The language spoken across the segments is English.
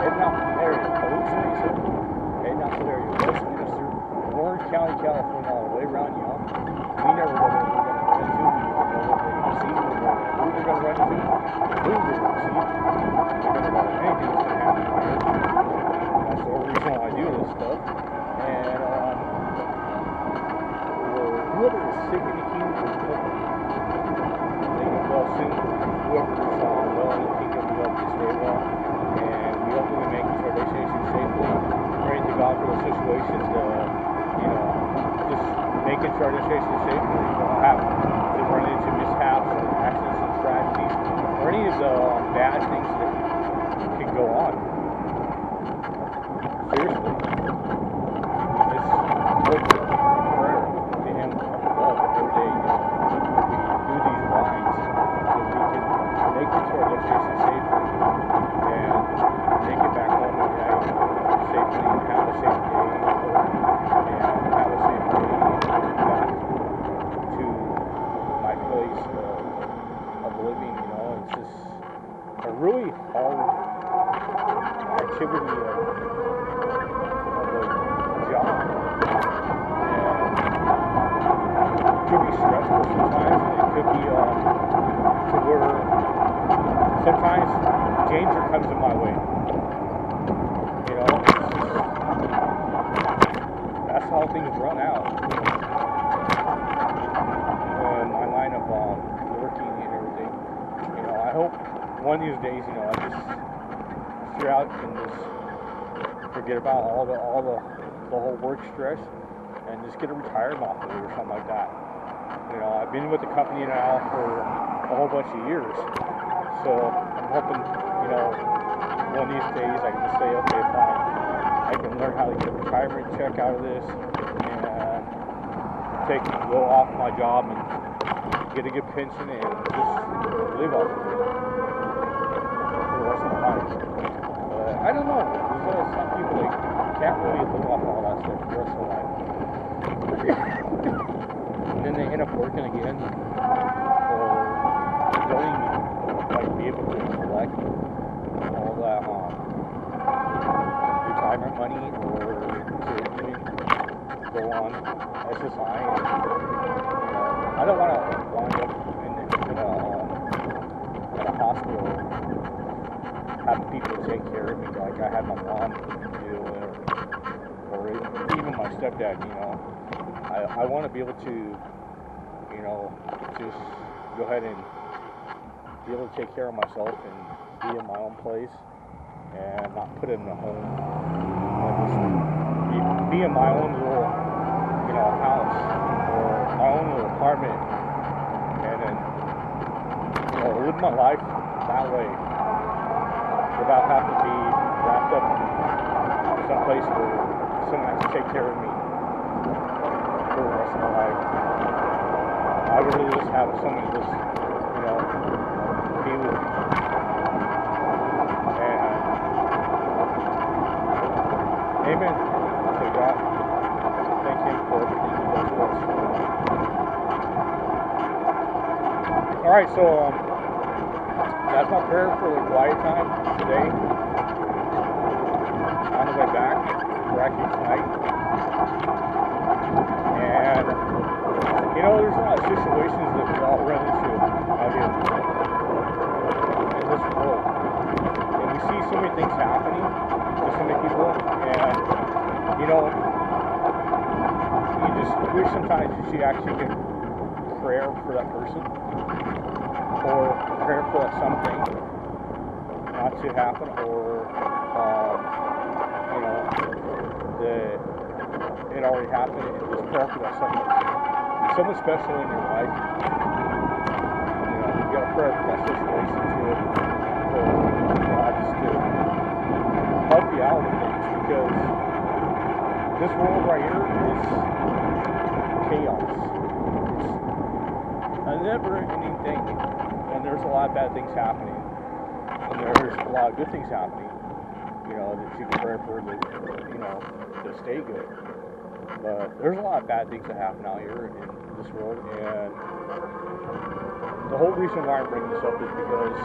heading out from there to Coast Mesa, heading out to there to Westminster, Orange County, California, all the way around, you know. We never know what we're going to run into. We don't know what we're going to see. We don't know who we're going to run into, who we're going to see. We never know anything's going to happen here. That's the whole reason why I do this stuff. And whoever is sick in the kingdom, they get well soon. Whoever's well in the kingdom, we hope to stay well. And we hopefully make sure they stay safely. Praying to God for those situations to, you know, just making sure they stay safe. We don't have to run into mishaps or accidents and tragedies or any of the bad things that can go on. Seriously. We just hope in prayer to Him up above every day, you know, we do these lines that we can make it to our destination safely and make it back home every night safely and have a safe day and have a safe day back to my place of living, you know. It's just a really hard activity of a job, and it could be stressful sometimes, and it could be to where sometimes danger comes in my way, you know. It's just, that's how things run out in my line of working and everything, you know. I hope one of these days, you know, I just figure out and just forget about all the whole work stress and just get a retirement off of it or something like that. You know, I've been with the company now for a whole bunch of years, so I'm hoping, you know, one of these days I can just say, okay, fine, I can learn how to get a retirement check out of this and go off my job and get a good pension and just live off of it for the rest of my life. But I don't know. There's some people that can't really live off all that stuff for the rest of their life. And then they end up working again, or don't even be able to collect all that retirement money, or to even go on SSI. And, I don't want to wind up in a hospital having people take care of me like I had my mom do, or even my stepdad, you know. I want to be able to, you know, just go ahead and be able to take care of myself and be in my own place and not put in a home. And just be in my own little, you know, house or my own little apartment, and then, you know, live my life that way without having to be wrapped up in some place where someone has to take care of me for the rest of my life. I would really just have someone to just, you know, be with me. And amen to God. Thank Him for everything He does for us. Alright, so that's my prayer for the quiet time today. On the way back, we're actually tonight. And, you know, there's a lot of situations that we all run into out here in this world. And we see so many things happening to so many people. And, you know, you just wish sometimes you should actually get prayer for that person, or prayer for that something not to happen, or you know, that it already happened, and just prayer for that someone special in your life. You know, you got to pray for that situation too, for God just to help you out with things, because this world right here is chaos. It's a never-ending thing, and there's a lot of bad things happening, and there's a lot of good things happening, you know, that you can pray for, that, you know, to stay good. But there's a lot of bad things that happen out here in this world, and the whole reason why I'm bringing this up is because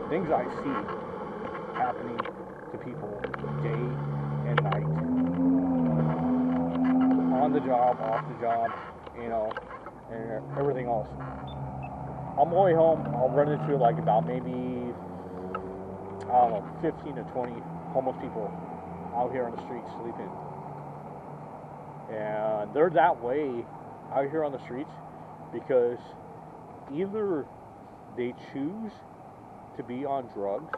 things I see happening to people day and night, on the job, off the job, you know, and everything else. On my way home, I'll run into like about maybe, I don't know, 15 to 20 homeless people out here on the streets sleeping. And they're that way out here on the streets because either they choose to be on drugs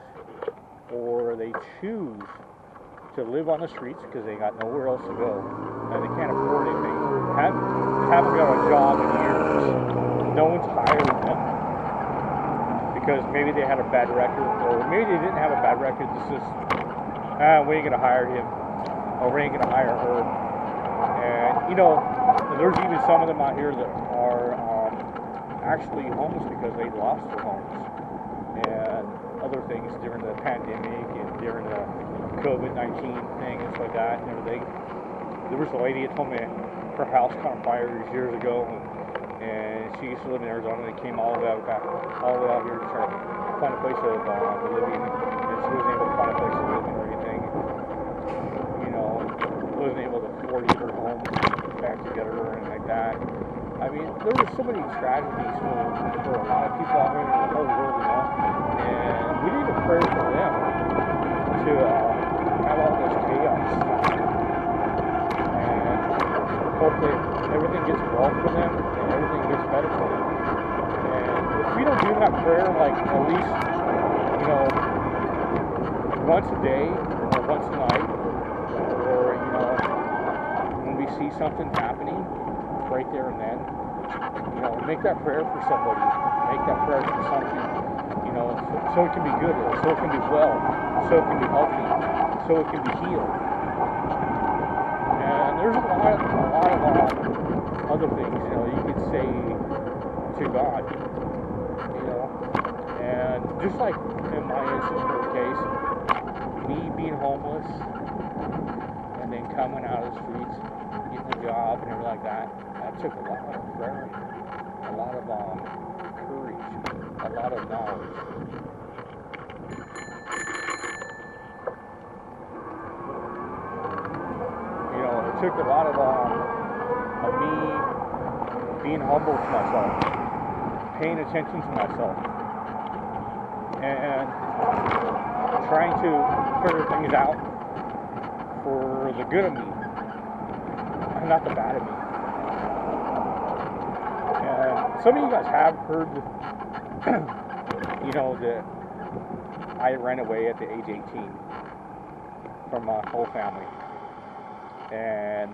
or they choose to live on the streets because they got nowhere else to go and they can't afford anything. Haven't got a job in years. No one's hired them because maybe they had a bad record, or maybe they didn't have a bad record. It's just, we ain't gonna hire him, or we ain't gonna hire her. And you know, there's even some of them out here that are actually homeless because they lost their homes and other things during the pandemic and during the COVID-19 thing and stuff like that and everything. There was a lady that told me her house caught on fire years ago, and she used to live in Arizona, and came all the way out here to try to find a place of living, and she wasn't able to find a place to live or anything. You know, wasn't able to afford to get her home back together or anything like that. I mean, there were so many tragedies for a lot of people out there in the whole world, you know, and we need a prayer for them to have all this chaos stop. Hope that everything gets well for them and everything gets better for them. And if we don't do that prayer, like at least, you know, once a day or once a night, or, you know, when we see something happening right there and then, you know, make that prayer for somebody, make that prayer for something, you know, so it can be good, so it can be well, so it can be healthy, so it can be healed. And there's a lot of other things, you know, you could say to God, you know, and just like in my instance case, me being homeless and then coming out of the streets, getting a job and everything like that, that took a lot of prayer, a lot of courage, a lot of knowledge. It took a lot of me being humble to myself, paying attention to myself, and trying to figure things out for the good of me, and not the bad of me. And some of you guys have heard, you know, that I ran away at the age 18 from my whole family. And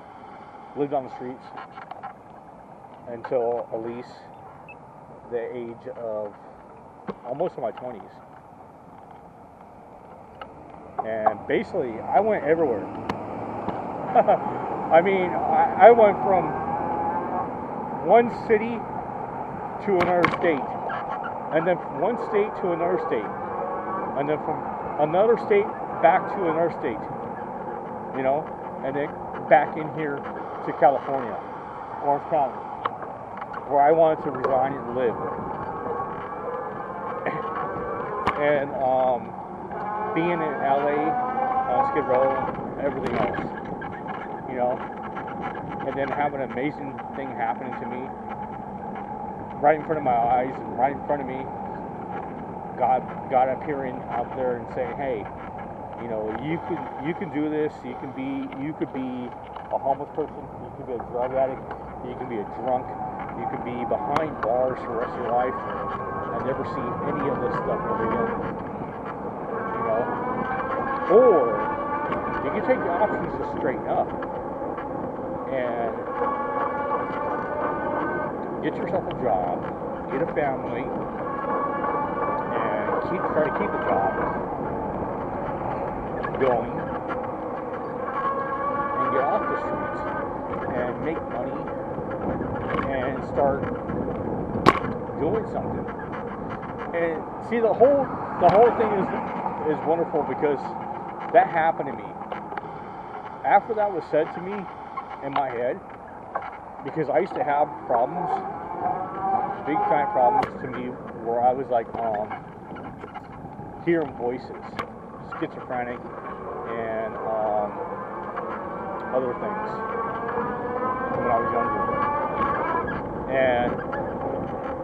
lived on the streets until at least the age of almost in my 20s. And basically, I went everywhere. I mean, I went from one city to another state, and then from one state to another state, and then from another state back to another state, you know, and then back in here to California, Orange County, where I wanted to resign and live. And being in LA, on Skid Row, and everything else, you know, and then having an amazing thing happening to me right in front of my eyes and right in front of me, God appearing out there and saying, hey, you know, you can do this. You could be a homeless person. You could be a drug addict. You can be a drunk. You could be behind bars for the rest of your life and never see any of this stuff ever again. You know, or you can take the options to straighten up and get yourself a job, get a family, and try to keep the job going and get off the streets and make money and start doing something. And see, the whole thing is wonderful because that happened to me. After that was said to me in my head, because I used to have problems, big time problems to me, where I was like, hearing voices, schizophrenic, and other things when I was younger. And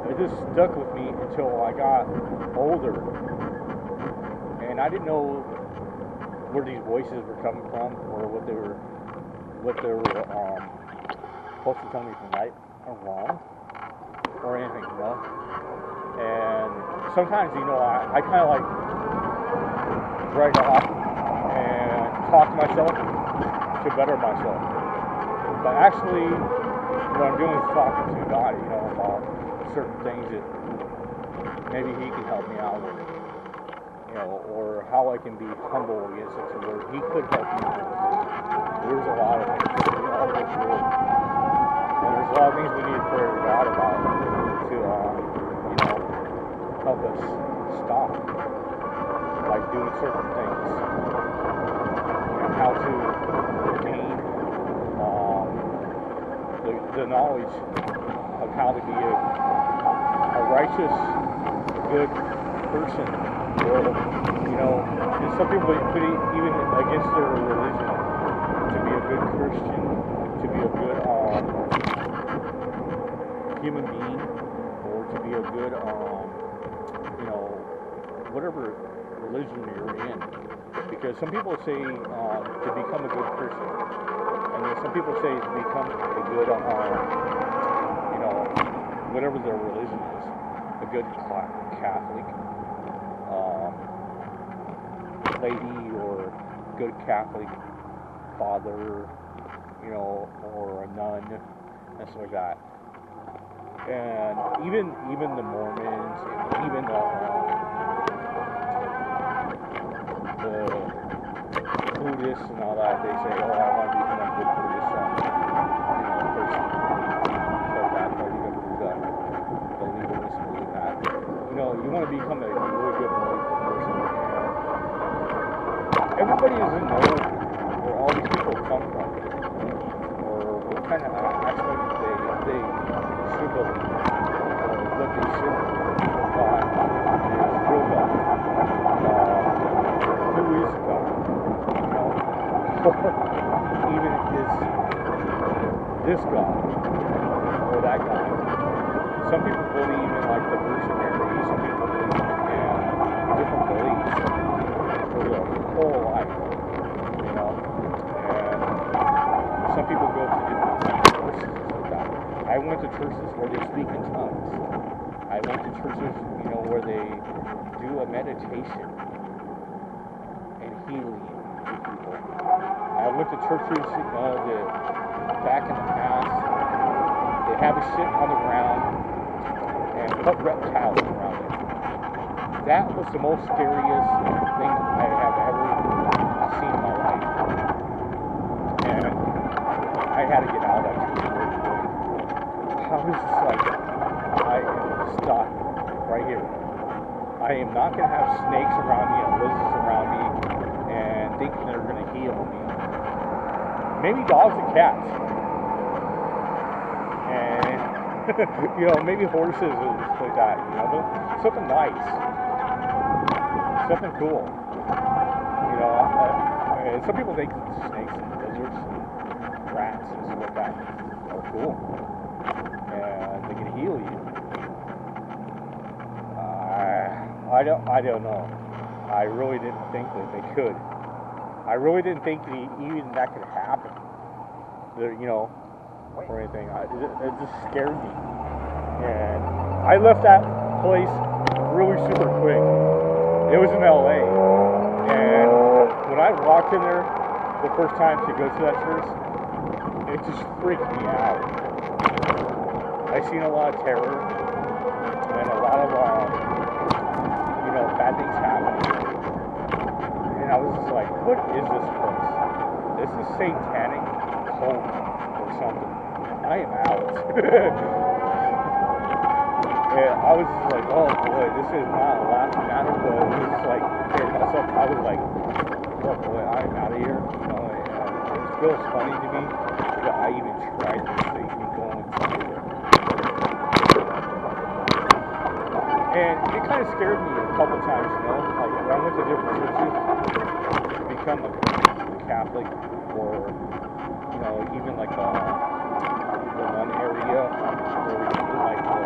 it just stuck with me until I got older. And I didn't know where these voices were coming from or what they were supposed to tell me from right or wrong or anything, you know. And sometimes, you know, I kind of like drag off and talk to myself to better myself. But actually, what I'm doing is talking to God, you know, about certain things that maybe He can help me out with, you know, or how I can be humble against it to where He could help me with it. There's a lot of things, you know, all this world. And there's a lot of things we need to pray to God about to, you know, help us stop, like doing certain things, and how to gain the knowledge of how to be a righteous, good person, or, you know, and some people put it even against their religion, to be a good Christian, to be a good human being, or to be a good, you know, whatever religion you're in. Because some people say to become a good person, and then some people say to become a good, you know, whatever their religion is, a good Catholic lady, or good Catholic father, you know, or a nun, and stuff like that. And even the Mormons, and even the Buddhists and all that, they say, oh, I want to become a good Buddhist, you know, person. So that, or even the legalism and that. You know, you want to become a really good person. Everybody doesn't know where all these people come from, or what kind of aspect they should of, or what they should for God is real God. Who is God? You know, or even is this God or that God? Some people believe in like the Virgin Mary. Some people believe in different beliefs for their whole life, you know. And some people go to different churches like that. I went to churches where they speak in tongues. I went to churches, you know, where they do a meditation and healing to people. I went to churches, you know, that back in the past, they have a shit on the ground and put reptiles around it. That was the most scariest thing I have ever seen in my life. And I had to get out of that church. I was just like, I am stopped right here. I am not going to have snakes around me and lizards around me and thinking they're going to heal me. Maybe dogs and cats. And, you know, maybe horses and stuff like that, you know, but something nice. Something cool. You know, and some people think snakes and lizards and rats and stuff like that are cool. And they can heal you. I don't know. I really didn't think that they could. I really didn't think that even that could happen. You know, or anything. It just scared me. And I left that place really super quick. It was in LA. And when I walked in there the first time to go to that church, it just freaked me out. I seen a lot of terror and a lot of, you know, bad things happening. And I was just like, what is this place? This is satanic cult or something. I am out. And I was just like, oh boy, this is not a laughing matter, but it was just like, scared myself. I was like, oh boy, I'm out of here. You know, and it feels funny to me that I even tried to make me go inside there. And it kind of scared me a couple times, you know, like when I to different churches to become a Catholic, or even like the one area where even like the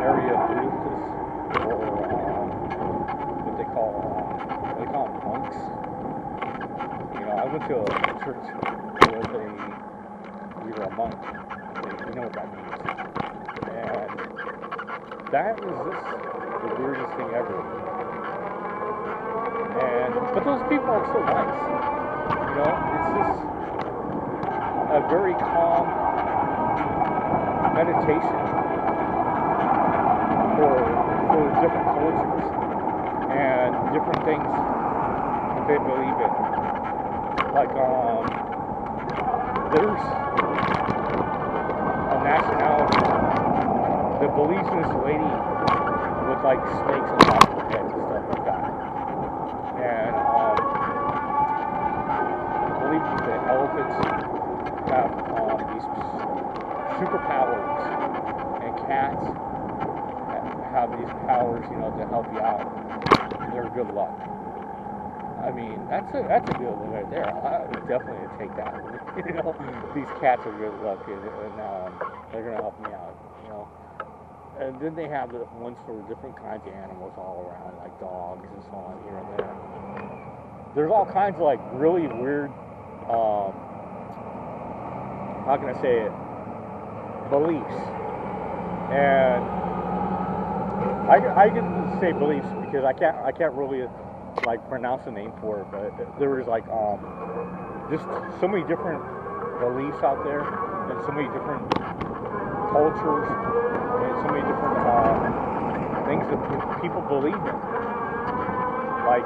area of Brutus, or what they call them monks. I went to a church with we were a monk. You know what that means. And that is just the weirdest thing ever. But those people are so nice. It's just a very calm meditation for different cultures and different things that they believe in. Like, there's a nationality that believes in this lady with like snakes on top of her head and stuff like that. And I believe that elephants have these superpowers, and cats have these powers, to help you out. They're good luck. I mean, that's a good one right there. I would definitely take that. These cats are good luck, and they're gonna help me out. And then they have the ones for different kinds of animals all around, like dogs and so on here and there. There's all kinds of like really weird, how can I say it, beliefs. And I can say beliefs because I can't really like pronounce the name for it, but there was like just so many different beliefs out there, and so many different cultures, and so many different things that people believe in. Like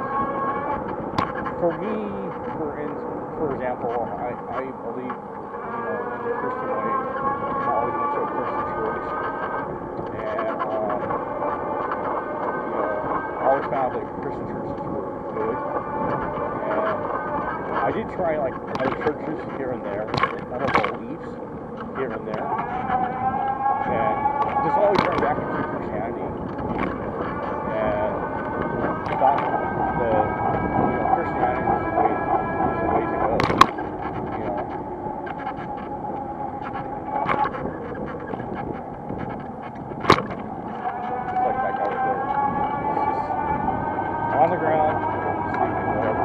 for me, for example, I believe in the Christian way. I always went to a Christian church, and I always found that Christian churches were good. And I did try like other churches here and there, other beliefs here and there, and just always turned back into Christianity. And thought that Christianity was the way to go. Just like that guy right there. On the ground, sleeping, whatever.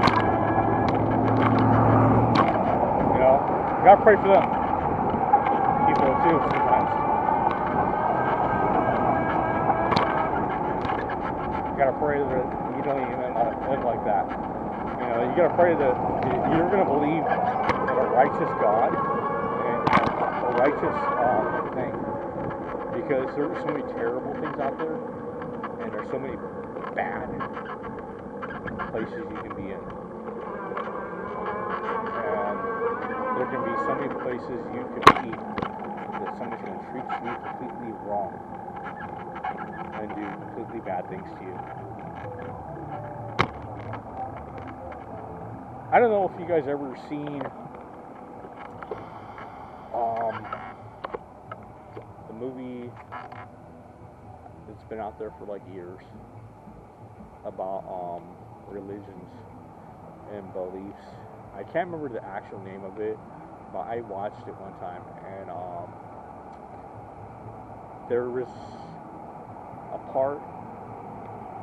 You gotta pray for them. People too, sometimes. You gotta pray that you don't even live like that. You gotta pray that you're gonna believe in a righteous God and a righteous thing. Because there are so many terrible things out there, and there's so many bad places you can be in. And there can be so many places you can be that somebody's going to treat you completely wrong and do completely bad things to you. I don't know if you guys ever seen the movie that's been out there for like years about religions and beliefs. I can't remember the actual name of it, but I watched it one time, and there was a part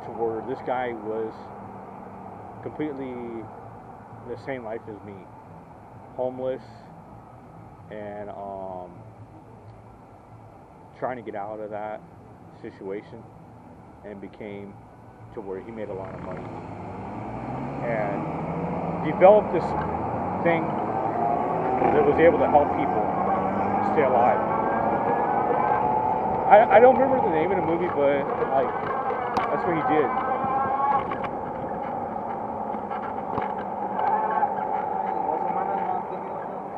to where this guy was completely the same life as me, homeless, and trying to get out of that situation, and became to where he made a lot of money and developed this thing that was able to help people stay alive. I don't remember the name of the movie, but like that's what he did.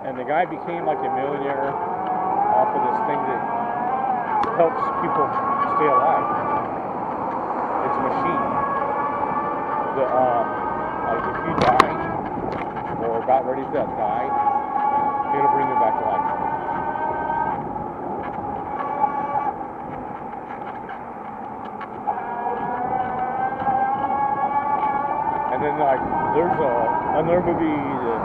And the guy became like a millionaire off of this thing that helps people stay alive. It's a machine that like if you die or about ready to die, it'll bring you back to life. then like there's another movie that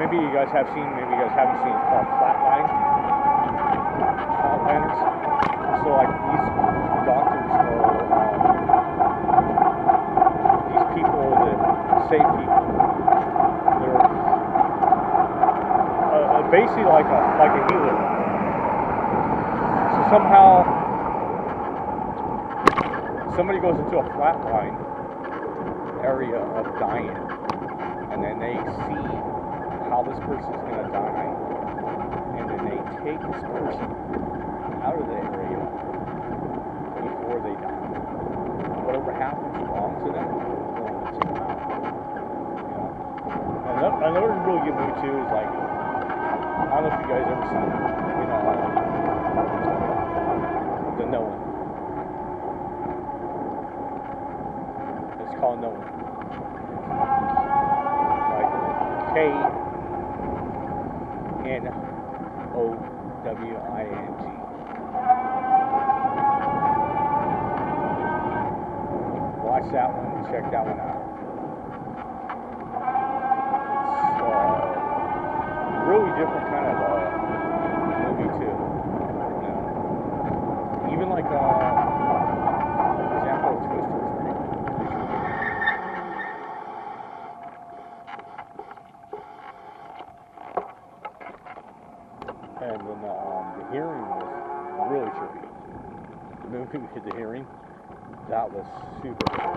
maybe you guys have seen, maybe you guys haven't seen. It's called Flatliners. So like these doctors are these people that save people. They're basically like a healer. So somehow somebody goes into a flatline area of dying, and then they see how this person's gonna die, and then they take this person out of the area before they die. Whatever happens wrong to them, they'll let you out. You know? And another really good movie too is like, I don't know if you guys ever seen, you know, The Knowing. It's called Knowing. Like Knowing. Watch that one and check that one out. It's really different kind of movie too. You know? Even like example of Twister is pretty cool. And then the hearing was really trippy. The movie we did, The Hearing, that was super cool.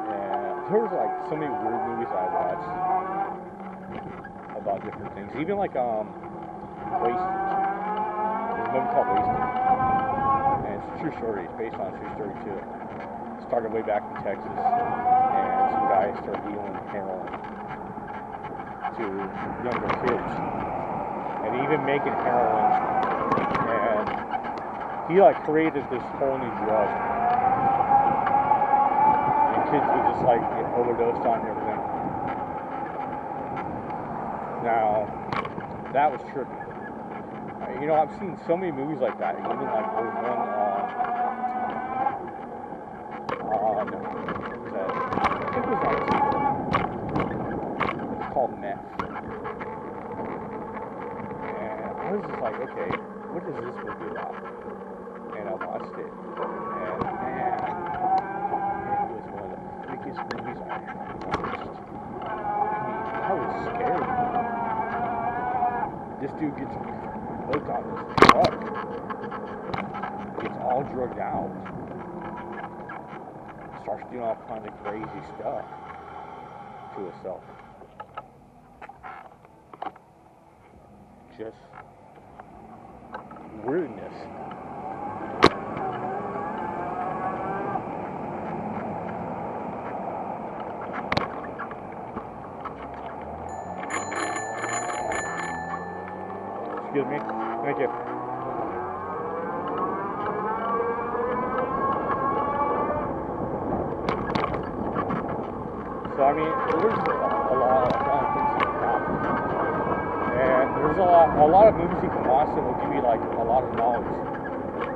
And there was like so many weird movies I watched about different things. Even like Wasted. There's a movie called Wasted. And it's a true story. It's based on a true story too. It started way back in Texas, and some guys started dealing heroin to younger kids. And even making heroin, and he like created this whole new drug, and kids would just like get overdosed on everything. Now, that was trippy. You know, I've seen so many movies like that. Even like there's one I think it was on TV. It's called Meth. I was just like, okay, what is this movie about? And I watched it, and man, it was one of the freakiest movies I ever watched. I mean, I was scared. This dude gets hooked on this drug. Gets all drugged out. Starts doing all kinds of crazy stuff to himself. Just weirdness. Excuse me. Thank you. So I mean, there's a lot of things that can happen. And there's a lot of movies you can watch that will give you like a lot of knowledge.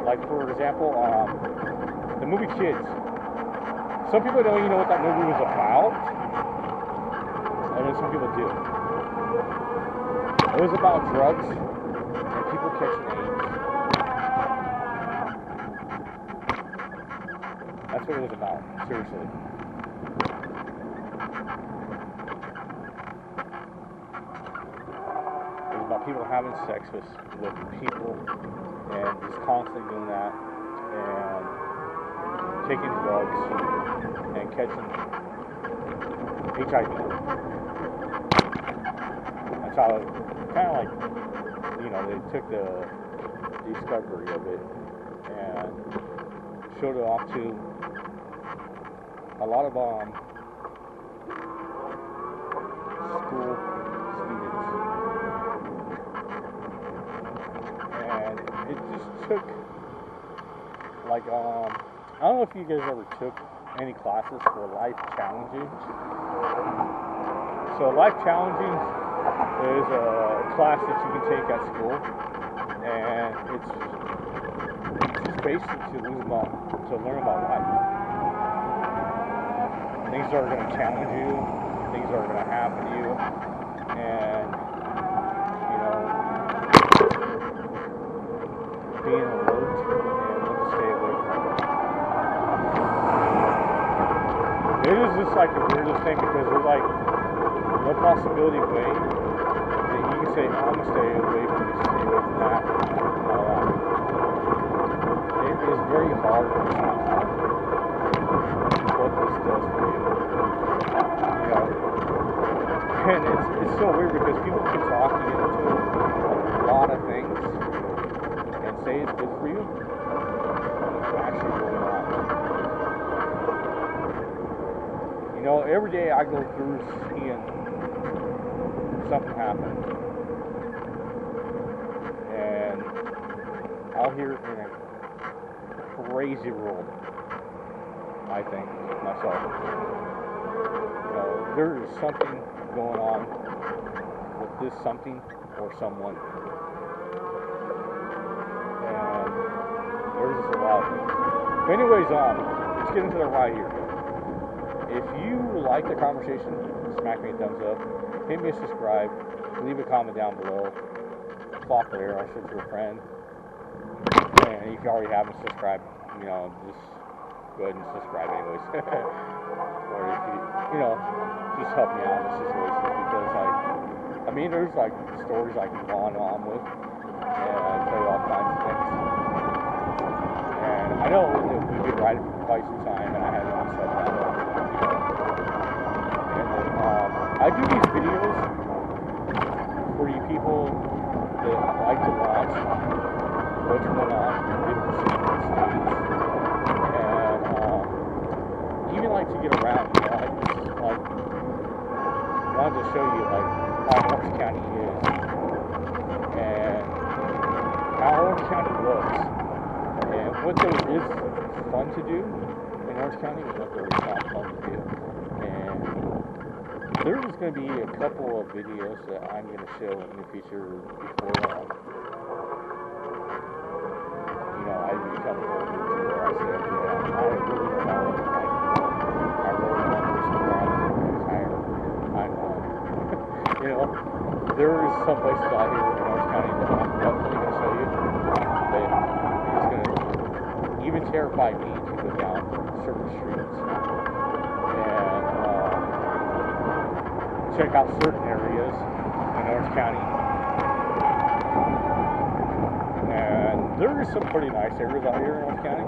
Like for example, the movie Kids. Some people don't even know what that movie was about, and then some people do. It was about drugs and people catching AIDS. That's what it was about, seriously. About people having sex with people and just constantly doing that and taking drugs and catching HIV. That's how it kind of like, you know, they took the discovery of it and showed it off to a lot of school students. And it just took, like, I don't know if you guys ever took any classes for life challenging. So life challenging is a class that you can take at school, and it's just basically to learn about life. things that are going to challenge you, things that are going to happen to you, and, you know, being alert and what to stay away from. It is just like the weirdest thing because there's like no possibility way that you can say, I'm going to stay away from this, stay away from that, and all that. It is very hard to choose what this does for you. You know, and it's so weird because people can talk you into a lot of things and say it's good for you, but it's actually really not. You know, every day I go through seeing something happen, and out here in a crazy world, I think myself, you know, there is something going on with this something or someone, and there's just a lot of things. But anyways, let's get into the ride here. If you like the conversation, smack me a thumbs up, hit me a subscribe, leave a comment down below, flop there, I'll show it to a friend, and if you already haven't subscribed, you know, just go ahead and subscribe anyways. Or if you know, just help me out in this situation because, like, I mean, there's like stories I can go on with and tell you all kinds of things. And I know that we've been riding for quite some time, and I had it on set down. And then I do these videos for you people that like to watch what's going on in different cities, states, and even like to get around. You know, I just like wanted to show you like how Orange County is and how Orange County looks and what there is fun to do in Orange County and what there is not fun to do. And there's going to be a couple of videos that I'm going to show in the future before you know, I become older to where I say, yeah, I really don't know what I really want this to where I'm retire. You know, there is some places out here in Orange County that I'm definitely going to show you that is going to even terrify me to go down certain streets and check out certain areas in Orange County. And there is some pretty nice areas out here in Orange County.